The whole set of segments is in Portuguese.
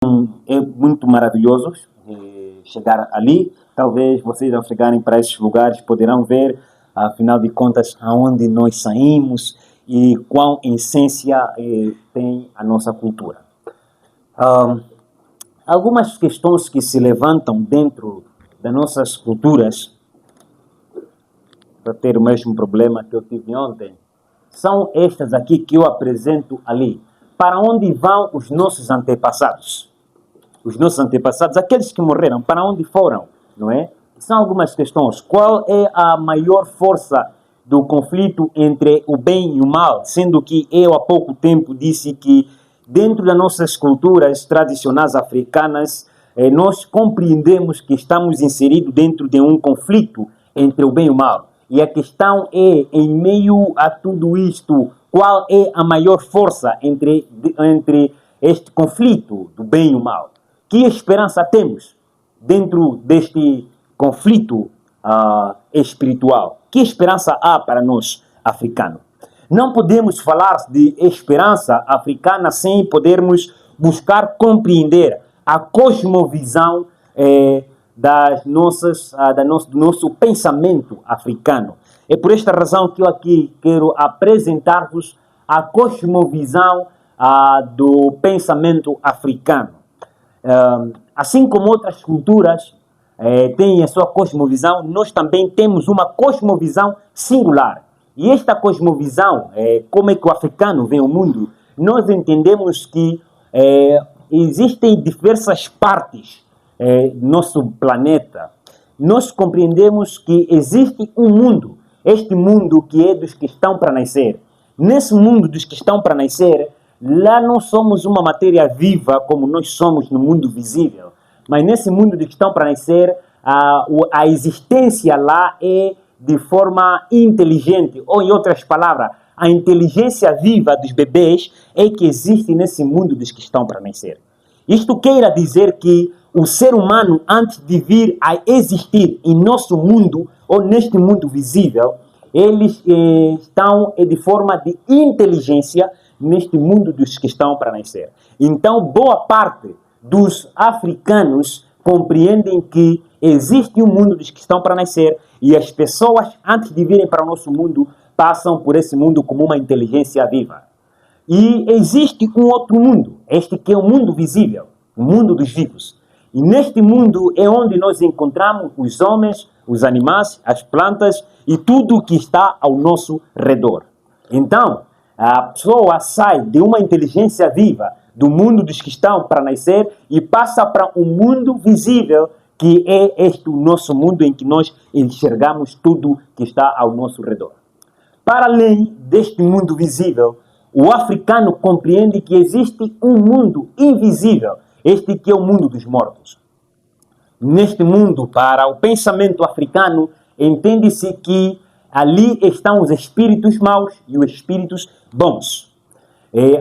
É muito maravilhoso chegar ali. Talvez vocês, ao chegarem para esses lugares, poderão ver, afinal de contas, aonde nós saímos e qual essência tem a nossa cultura. Algumas questões que se levantam dentro das nossas culturas, para ter o mesmo problema que eu tive ontem, são estas aqui que eu apresento ali. Para onde vão os nossos antepassados? Os nossos antepassados, aqueles que morreram, para onde foram, não é? São algumas questões. Qual é a maior força do conflito entre o bem e o mal? Sendo que eu há pouco tempo disse que dentro das nossas culturas tradicionais africanas, nós compreendemos que estamos inseridos dentro de um conflito entre o bem e o mal. E a questão é, em meio a tudo isto, qual é a maior força entre este conflito do bem e o mal? Que esperança temos dentro deste conflito espiritual? Que esperança há para nós, africanos? Não podemos falar de esperança africana sem podermos buscar compreender a cosmovisão do nosso pensamento africano. É por esta razão que eu aqui quero apresentar-vos a cosmovisão do pensamento africano. Assim como outras culturas têm a sua cosmovisão, nós também temos uma cosmovisão singular. E esta cosmovisão, como é que o africano vê o mundo? Nós entendemos que existem diversas partes do nosso planeta. Nós compreendemos que existe um mundo, este mundo que é dos que estão para nascer. Nesse mundo dos que estão para nascer, lá não somos uma matéria viva como nós somos no mundo visível. Mas nesse mundo dos que estão para nascer, a existência lá é de forma inteligente. Ou, em outras palavras, a inteligência viva dos bebês é que existe nesse mundo dos que estão para nascer. Isto queira dizer que o ser humano, antes de vir a existir em nosso mundo, ou neste mundo visível, eles estão de forma de inteligência neste mundo dos que estão para nascer. Então, boa parte dos africanos compreendem que existe um mundo dos que estão para nascer e as pessoas, antes de virem para o nosso mundo, passam por esse mundo como uma inteligência viva. E existe um outro mundo, este que é o mundo visível, o mundo dos vivos. E neste mundo é onde nós encontramos os homens, os animais, as plantas e tudo o que está ao nosso redor. Então, a pessoa sai de uma inteligência viva, do mundo dos que estão para nascer, e passa para um mundo visível, que é este o nosso mundo em que nós enxergamos tudo que está ao nosso redor. Para além deste mundo visível, o africano compreende que existe um mundo invisível, este que é o mundo dos mortos. Neste mundo, para o pensamento africano, entende-se que ali estão os espíritos maus e os espíritos bons.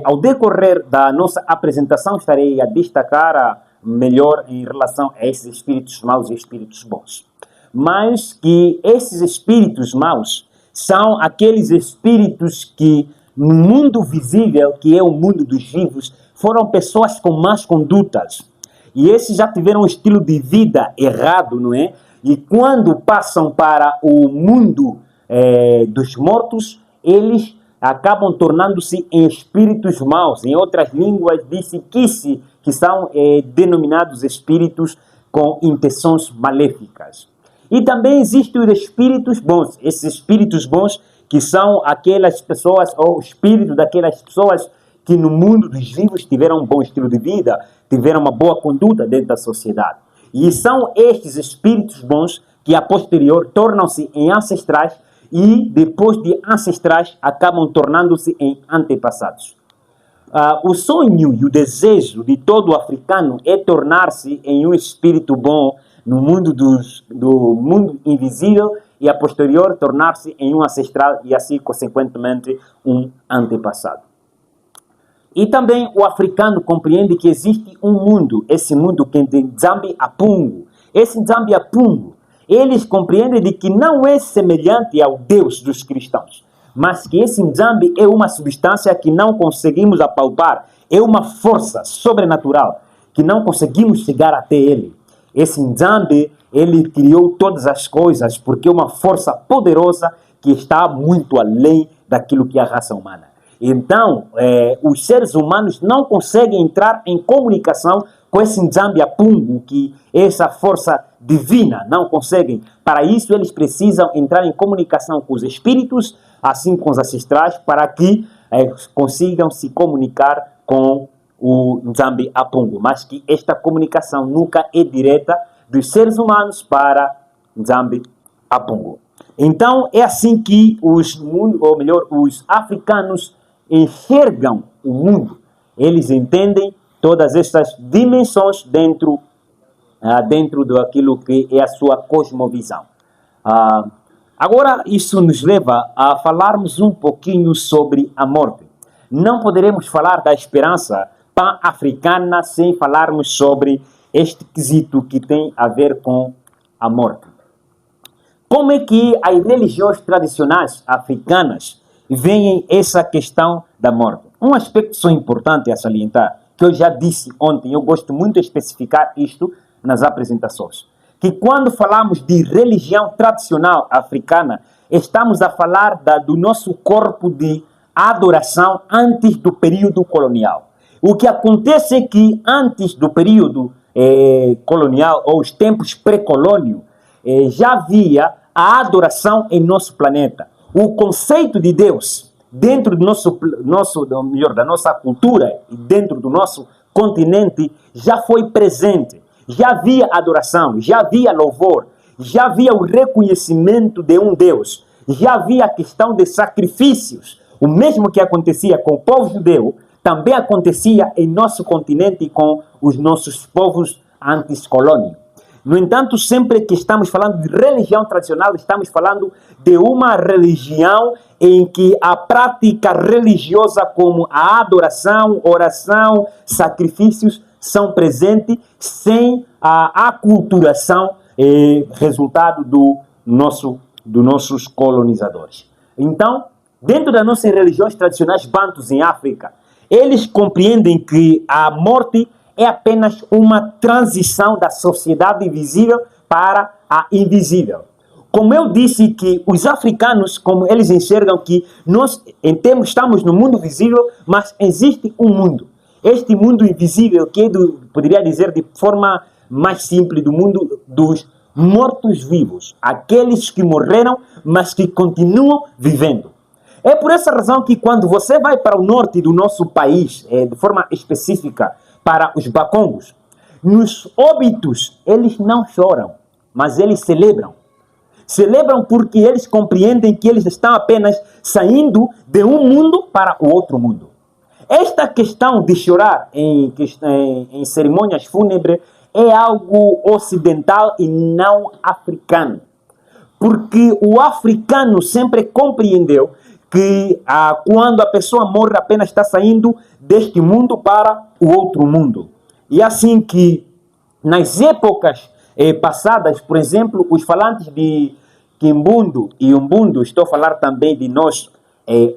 Ao decorrer da nossa apresentação, estarei a destacar melhor em relação a esses espíritos maus e espíritos bons. Mas que esses espíritos maus são aqueles espíritos que, no mundo visível, que é o mundo dos vivos, foram pessoas com más condutas. E esses já tiveram um estilo de vida errado, não é? E quando passam para o mundo dos mortos, eles acabam tornando-se em espíritos maus. Em outras línguas, diz-se que são denominados espíritos com intenções maléficas. E também existem os espíritos bons. Esses espíritos bons que são aquelas pessoas, ou o espírito daquelas pessoas que no mundo dos vivos tiveram um bom estilo de vida, tiveram uma boa conduta dentro da sociedade. E são estes espíritos bons que, a posterior, tornam-se em ancestrais e, depois de ancestrais, acabam tornando-se em antepassados. O sonho e o desejo de todo africano é tornar-se em um espírito bom no mundo do mundo invisível e, a posterior, tornar-se em um ancestral e, assim, consequentemente, um antepassado. E também o africano compreende que existe um mundo, esse mundo que é de Nzambi Apungu. Esse Nzambi Apungu, eles compreendem de que não é semelhante ao Deus dos cristãos, mas que esse Nzambi é uma substância que não conseguimos apalpar, é uma força sobrenatural que não conseguimos chegar até ele. Esse Nzambe, ele criou todas as coisas porque é uma força poderosa que está muito além daquilo que é a raça humana. Então, os seres humanos não conseguem entrar em comunicação com esse Nzambe Apungu, que essa força divina, não conseguem. Para isso, eles precisam entrar em comunicação com os espíritos, assim com os ancestrais, para que consigam se comunicar com o Nzambe Apungu. Mas que esta comunicação nunca é direta dos seres humanos para Nzambe Apungu. Então, é assim que os africanos enxergam o mundo. Eles entendem todas estas dimensões dentro daquilo que é a sua cosmovisão. Agora, isso nos leva a falarmos um pouquinho sobre a morte. Não poderemos falar da esperança pan-africana sem falarmos sobre este quesito que tem a ver com a morte. Como é que as religiões tradicionais africanas veem essa questão da morte? Um aspecto só importante a salientar, que eu já disse ontem, eu gosto muito de especificar isto nas apresentações, que quando falamos de religião tradicional africana, estamos a falar do nosso corpo de adoração antes do período colonial. O que acontece é que antes do período colonial, ou os tempos pré-colônio, já havia a adoração em nosso planeta. O conceito de Deus dentro do da nossa cultura e dentro do nosso continente já foi presente. Já havia adoração, já havia louvor, já havia o reconhecimento de um Deus, já havia a questão de sacrifícios. O mesmo que acontecia com o povo judeu, também acontecia em nosso continente e com os nossos povos antes colônia. No entanto, sempre que estamos falando de religião tradicional, estamos falando de uma religião em que a prática religiosa como a adoração, oração, sacrifícios são presentes sem a aculturação resultado dos nossos colonizadores. Então, dentro das nossas religiões tradicionais bantus em África, eles compreendem que a morte é apenas uma transição da sociedade visível para a invisível. Como eu disse que os africanos, como eles enxergam que nós estamos no mundo visível, mas existe um mundo. Este mundo invisível, que é poderia dizer de forma mais simples, do mundo dos mortos-vivos. Aqueles que morreram, mas que continuam vivendo. É por essa razão que quando você vai para o norte do nosso país, de forma específica, para os bacongos, nos óbitos, eles não choram, mas eles celebram. Celebram porque eles compreendem que eles estão apenas saindo de um mundo para o outro mundo. Esta questão de chorar em cerimônias fúnebres é algo ocidental e não africano. Porque o africano sempre compreendeu que quando a pessoa morre apenas está saindo deste mundo para o outro mundo. E assim que nas épocas passadas, por exemplo, os falantes de Kimbundo e Umbundo, estou a falar também de nós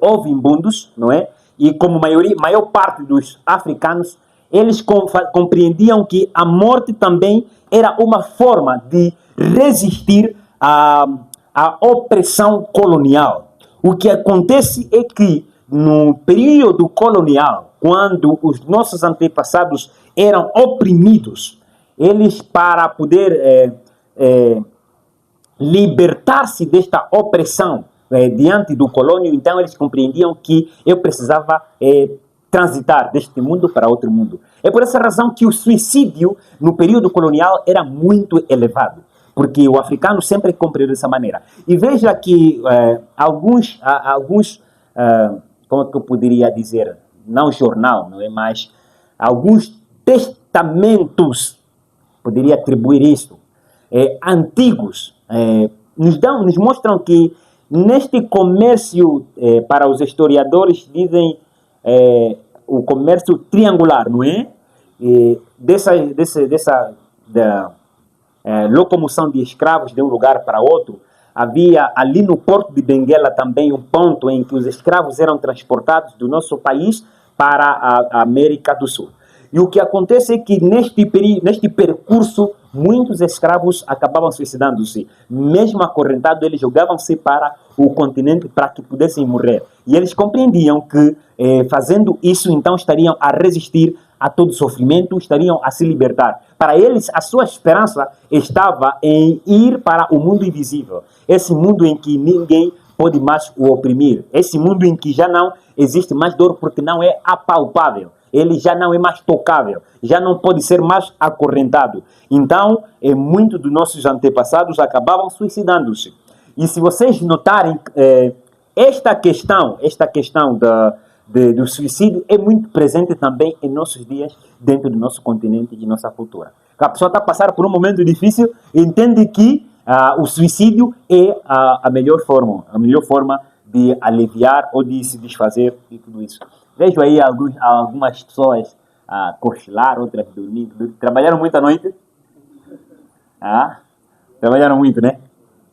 Ovimbundos, não é? E como maior parte dos africanos, eles compreendiam que a morte também era uma forma de resistir à opressão colonial. O que acontece é que no período colonial, quando os nossos antepassados eram oprimidos, eles, para poder libertar-se desta opressão diante do colônio, então eles compreendiam que eu precisava transitar deste mundo para outro mundo. É por essa razão que o suicídio no período colonial era muito elevado, porque o africano sempre compreendeu dessa maneira. E veja que alguns como é que eu poderia dizer, não jornal, não é, mas alguns testamentos, poderia atribuir isso, antigos, nos mostram que neste comércio, para os historiadores, dizem o comércio triangular, não é? Dessa locomoção de escravos de um lugar para outro, havia ali no porto de Benguela também um ponto em que os escravos eram transportados do nosso país para a América do Sul. E o que acontece é que neste percurso, muitos escravos acabavam suicidando-se. Mesmo acorrentados, eles jogavam-se para o continente para que pudessem morrer. E eles compreendiam que, fazendo isso, então estariam a resistir a todo sofrimento, estariam a se libertar. Para eles, a sua esperança estava em ir para o mundo invisível. Esse mundo em que ninguém pode mais o oprimir. Esse mundo em que já não existe mais dor porque não é apalpável. Ele já não é mais tocável, já não pode ser mais acorrentado. Então, muitos dos nossos antepassados acabavam suicidando-se. E se vocês notarem, esta questão do suicídio é muito presente também em nossos dias, dentro do nosso continente e de nossa cultura. A pessoa está passando por um momento difícil, entende que o suicídio é a melhor forma de aliviar ou de se desfazer de tudo isso. Vejo aí algumas pessoas cochilar, outras dormindo. Trabalharam muito à noite? Trabalharam muito, né?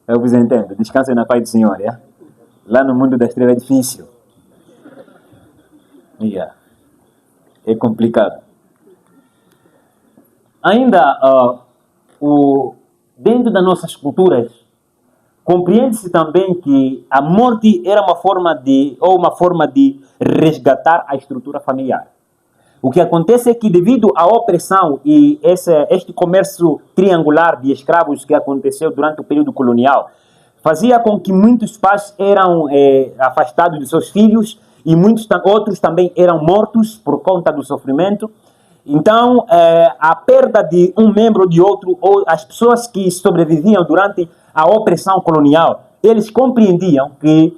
Eu vos entendo. Descansem na paz do Senhor, é? Lá no mundo das trevas é difícil. É complicado. Ainda, dentro das nossas culturas, compreende-se também que a morte era uma forma de resgatar a estrutura familiar. O que acontece é que, devido à opressão e este comércio triangular de escravos que aconteceu durante o período colonial, fazia com que muitos pais eram afastados de seus filhos e outros também eram mortos por conta do sofrimento. Então, a perda de um membro ou de outro, ou as pessoas que sobreviviam durante a opressão colonial, eles compreendiam que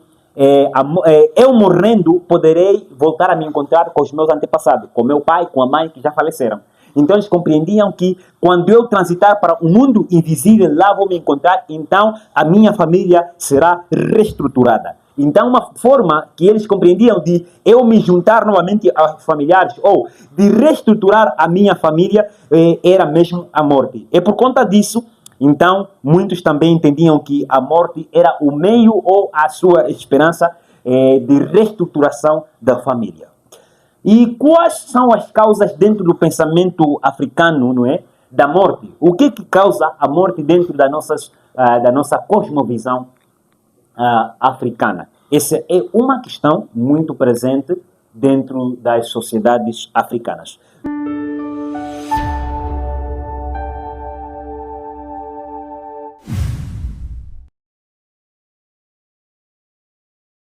eu morrendo poderei voltar a me encontrar com os meus antepassados, com meu pai, com a mãe que já faleceram. Então eles compreendiam que quando eu transitar para o mundo invisível, lá vou me encontrar, então a minha família será reestruturada. Então uma forma que eles compreendiam de eu me juntar novamente aos familiares ou de reestruturar a minha família era mesmo a morte. E por conta disso, então, muitos também entendiam que a morte era o meio ou a sua esperança de reestruturação da família. E quais são as causas dentro do pensamento africano, não é, da morte? O que causa a morte dentro da nossa cosmovisão africana? Essa é uma questão muito presente dentro das sociedades africanas.